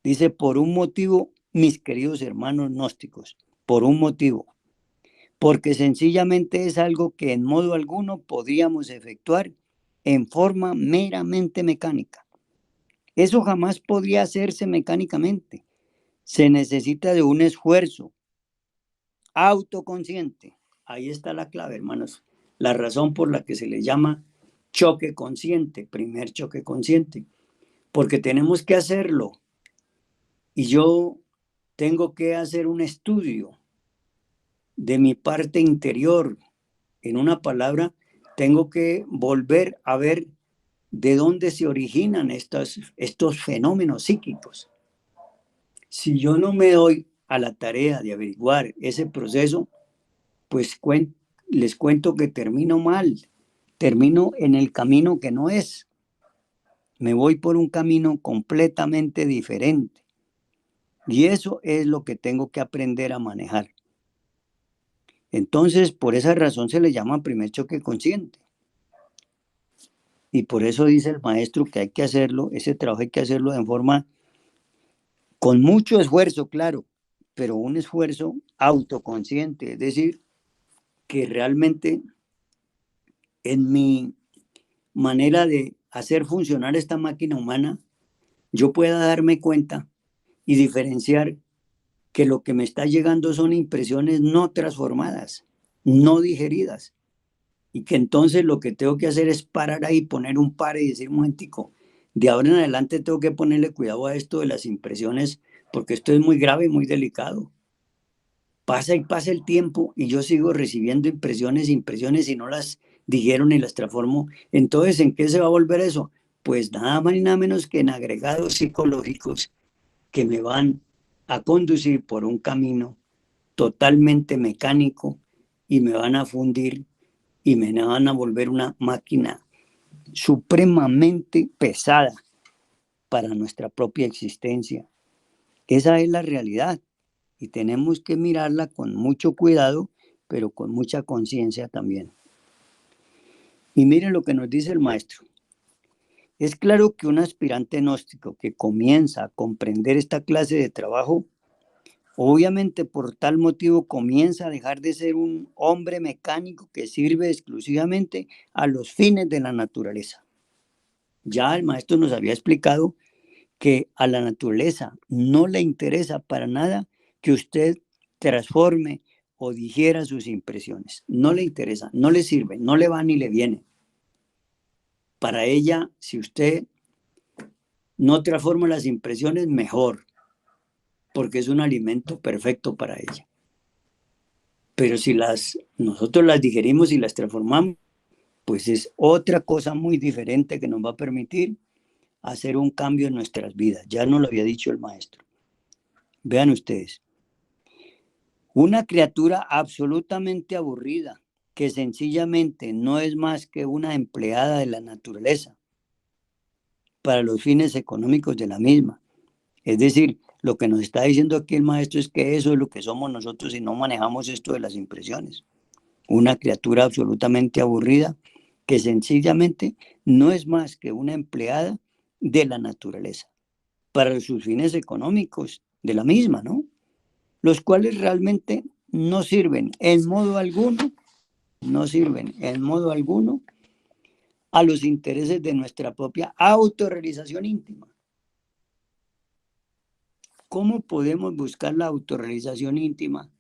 Dice, por un motivo, mis queridos hermanos gnósticos, por un motivo, porque sencillamente es algo que en modo alguno podríamos efectuar en forma meramente mecánica. Eso jamás podría hacerse mecánicamente. Se necesita de un esfuerzo autoconsciente. Ahí está la clave, hermanos. La razón por la que se le llama choque consciente, primer choque consciente, porque tenemos que hacerlo. Y yo tengo que hacer un estudio de mi parte interior. En una palabra, tengo que volver a ver de dónde se originan estos fenómenos psíquicos. Si yo no me doy a la tarea de averiguar ese proceso, pues les cuento que termino mal, termino en el camino que no es. Me voy por un camino completamente diferente. Y eso es lo que tengo que aprender a manejar. Entonces, por esa razón se le llama primer choque consciente. Y por eso dice el maestro que hay que hacerlo, ese trabajo hay que hacerlo de forma con mucho esfuerzo, claro, pero un esfuerzo autoconsciente, es decir, que realmente en mi manera de hacer funcionar esta máquina humana, yo pueda darme cuenta y diferenciar que lo que me está llegando son impresiones no transformadas, no digeridas, y que entonces lo que tengo que hacer es parar ahí, poner un par y decir, un momentico, de ahora en adelante tengo que ponerle cuidado a esto de las impresiones, porque esto es muy grave y muy delicado. Pasa y pasa el tiempo y yo sigo recibiendo impresiones, impresiones y no las dijeron y las transformo. Entonces, ¿en qué se va a volver eso? Pues nada más y nada menos que en agregados psicológicos que me van a conducir por un camino totalmente mecánico y me van a fundir y me van a volver una máquina supremamente pesada para nuestra propia existencia. Esa es la realidad y tenemos que mirarla con mucho cuidado, pero con mucha conciencia también. Y miren lo que nos dice el maestro. Es claro que un aspirante gnóstico que comienza a comprender esta clase de trabajo, obviamente por tal motivo comienza a dejar de ser un hombre mecánico que sirve exclusivamente a los fines de la naturaleza. Ya el maestro nos había explicado que a la naturaleza no le interesa para nada que usted transforme o digiera sus impresiones. No le interesa, no le sirve, no le va ni le viene. Para ella, si usted no transforma las impresiones, mejor, porque es un alimento perfecto para ella. Pero si nosotros las digerimos y las transformamos, pues es otra cosa muy diferente que nos va a permitir hacer un cambio en nuestras vidas. Ya nos lo había dicho el maestro. Vean ustedes, una criatura absolutamente aburrida, que sencillamente no es más que una empleada de la naturaleza, para los fines económicos de la misma. Es decir, lo que nos está diciendo aquí el maestro es que eso es lo que somos nosotros si no manejamos esto de las impresiones. Una criatura absolutamente aburrida que sencillamente no es más que una empleada de la naturaleza para sus fines económicos de la misma, ¿no? Los cuales realmente no sirven en modo alguno, no sirven en modo alguno a los intereses de nuestra propia autorrealización íntima. ¿Cómo podemos buscar la autorrealización íntima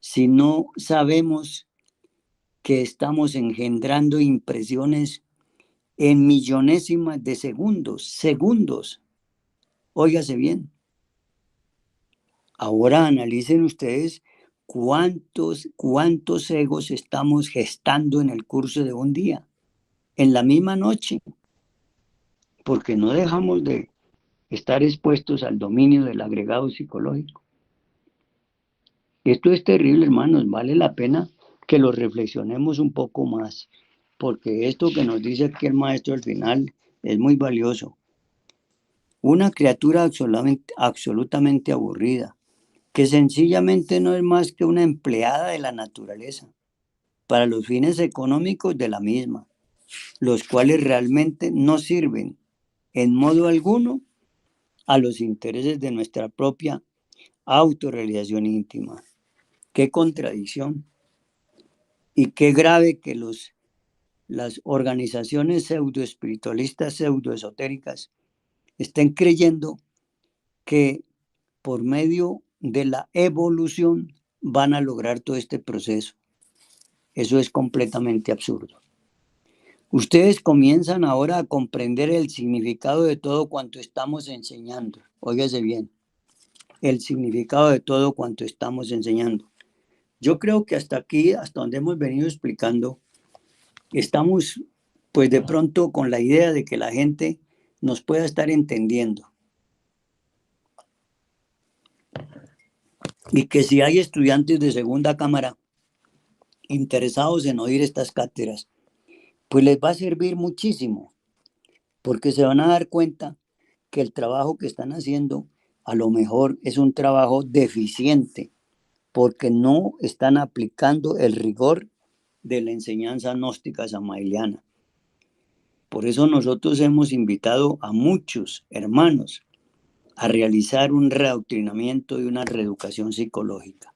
si no sabemos que estamos engendrando impresiones en millonésimas de segundos? Óigase bien. Ahora analicen ustedes cuántos egos estamos gestando en el curso de un día, en la misma noche, porque no dejamos de estar expuestos al dominio del agregado psicológico. Esto es terrible, hermanos, vale la pena que lo reflexionemos un poco más, porque esto que nos dice aquí el maestro al final es muy valioso. Una criatura absolutamente aburrida, que sencillamente no es más que una empleada de la naturaleza, para los fines económicos de la misma, los cuales realmente no sirven en modo alguno a los intereses de nuestra propia autorrealización íntima. Qué contradicción y qué grave que las organizaciones pseudoespiritualistas, pseudoesotéricas, estén creyendo que por medio de la evolución van a lograr todo este proceso. Eso es completamente absurdo. Ustedes comienzan ahora a comprender el significado de todo cuanto estamos enseñando. Óigase bien, el significado de todo cuanto estamos enseñando. Yo creo que hasta aquí, hasta donde hemos venido explicando, estamos pues de pronto con la idea de que la gente nos pueda estar entendiendo. Y que si hay estudiantes de segunda cámara interesados en oír estas cátedras, pues les va a servir muchísimo, porque se van a dar cuenta que el trabajo que están haciendo a lo mejor es un trabajo deficiente, porque no están aplicando el rigor de la enseñanza gnóstica samaeliana. Por eso nosotros hemos invitado a muchos hermanos a realizar un readoctrinamiento y una reeducación psicológica,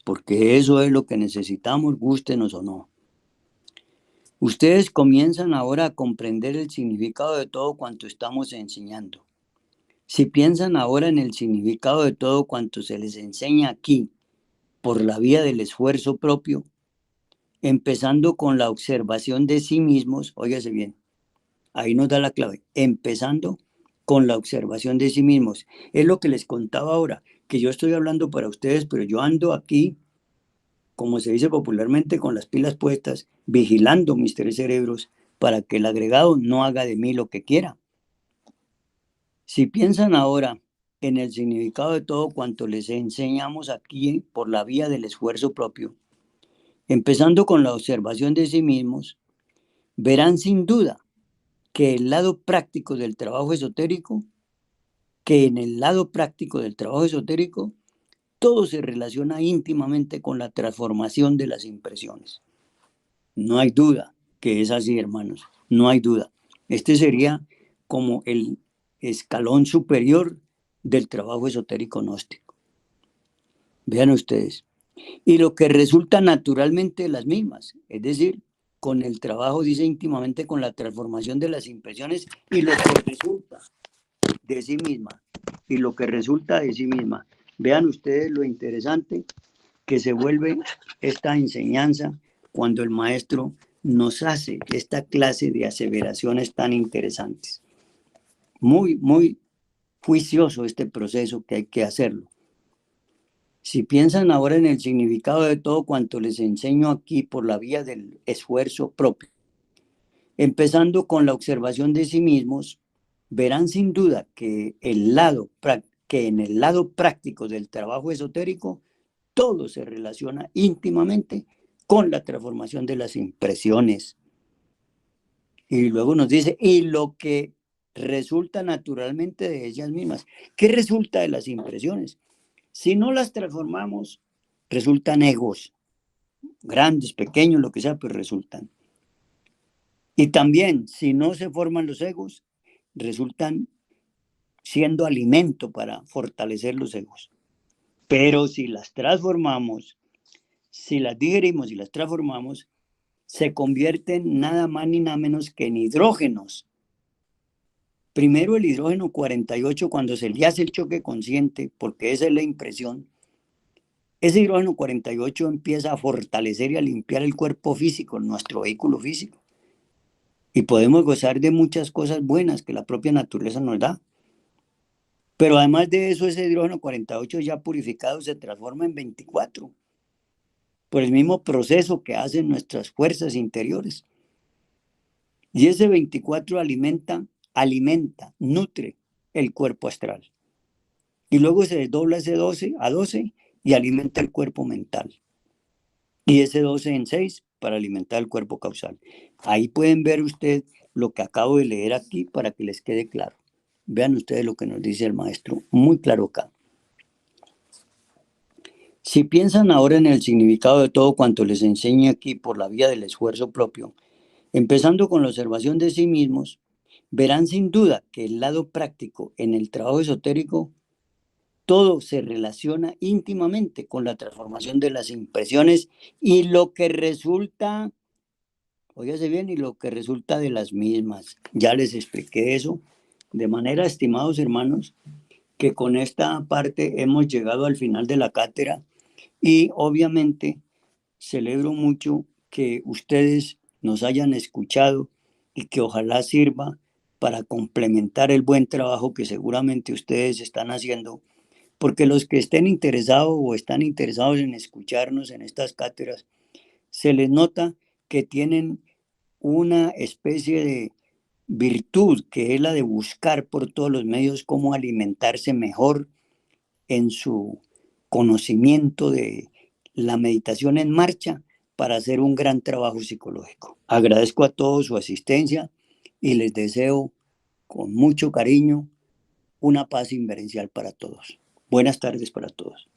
porque eso es lo que necesitamos, gústenos o no. Ustedes comienzan ahora a comprender el significado de todo cuanto estamos enseñando. Si piensan ahora en el significado de todo cuanto se les enseña aquí, por la vía del esfuerzo propio, empezando con la observación de sí mismos, óigase bien, ahí nos da la clave, empezando con la observación de sí mismos. Es lo que les contaba ahora, que yo estoy hablando para ustedes, pero yo ando aquí, como se dice popularmente, con las pilas puestas, vigilando mis tres cerebros para que el agregado no haga de mí lo que quiera. Si piensan ahora en el significado de todo cuanto les enseñamos aquí por la vía del esfuerzo propio, empezando con la observación de sí mismos, verán sin duda que en el lado práctico del trabajo esotérico, todo se relaciona íntimamente con la transformación de las impresiones. No hay duda que es así, hermanos, no hay duda. Este sería como el escalón superior del trabajo esotérico gnóstico. Vean ustedes. Y lo que resulta naturalmente de las mismas, es decir, con el trabajo, dice íntimamente con la transformación de las impresiones y lo que resulta de sí misma. Y lo que resulta de sí misma. Vean ustedes lo interesante que se vuelve esta enseñanza cuando el maestro nos hace esta clase de aseveraciones tan interesantes. Muy, muy juicioso este proceso que hay que hacerlo. Si piensan ahora en el significado de todo cuanto les enseño aquí por la vía del esfuerzo propio, empezando con la observación de sí mismos, verán sin duda que en el lado práctico del trabajo esotérico, todo se relaciona íntimamente con la transformación de las impresiones. Y luego nos dice, y lo que resulta naturalmente de ellas mismas. ¿Qué resulta de las impresiones? Si no las transformamos, resultan egos, grandes, pequeños, lo que sea, pero resultan. Y también, si no se forman los egos, resultan siendo alimento para fortalecer los egos. Pero si las transformamos, si las digerimos y las transformamos, se convierten nada más ni nada menos que en hidrógenos. Primero el hidrógeno 48, cuando se le hace el choque consciente, porque esa es la impresión, ese hidrógeno 48 empieza a fortalecer y a limpiar el cuerpo físico, nuestro vehículo físico. Y podemos gozar de muchas cosas buenas que la propia naturaleza nos da. Pero además de eso, ese hidrógeno 48 ya purificado se transforma en 24 por el mismo proceso que hacen nuestras fuerzas interiores. Y ese 24 alimenta, nutre el cuerpo astral. Y luego se desdobla ese 12 a 12 y alimenta el cuerpo mental. Y ese 12 en 6 para alimentar el cuerpo causal. Ahí pueden ver ustedes lo que acabo de leer aquí para que les quede claro. Vean ustedes lo que nos dice el maestro, muy claro acá. Si piensan ahora en el significado de todo cuanto les enseñe aquí por la vía del esfuerzo propio, empezando con la observación de sí mismos, verán sin duda que el lado práctico en el trabajo esotérico, todo se relaciona íntimamente con la transformación de las impresiones y lo que resulta, óigase bien, y lo que resulta de las mismas. Ya les expliqué eso. De manera, estimados hermanos, que con esta parte hemos llegado al final de la cátedra y obviamente celebro mucho que ustedes nos hayan escuchado y que ojalá sirva para complementar el buen trabajo que seguramente ustedes están haciendo, porque los que estén interesados o están interesados en escucharnos en estas cátedras, se les nota que tienen una especie de virtud que es la de buscar por todos los medios cómo alimentarse mejor en su conocimiento de la meditación en marcha para hacer un gran trabajo psicológico. Agradezco a todos su asistencia y les deseo con mucho cariño una paz inverencial para todos. Buenas tardes para todos.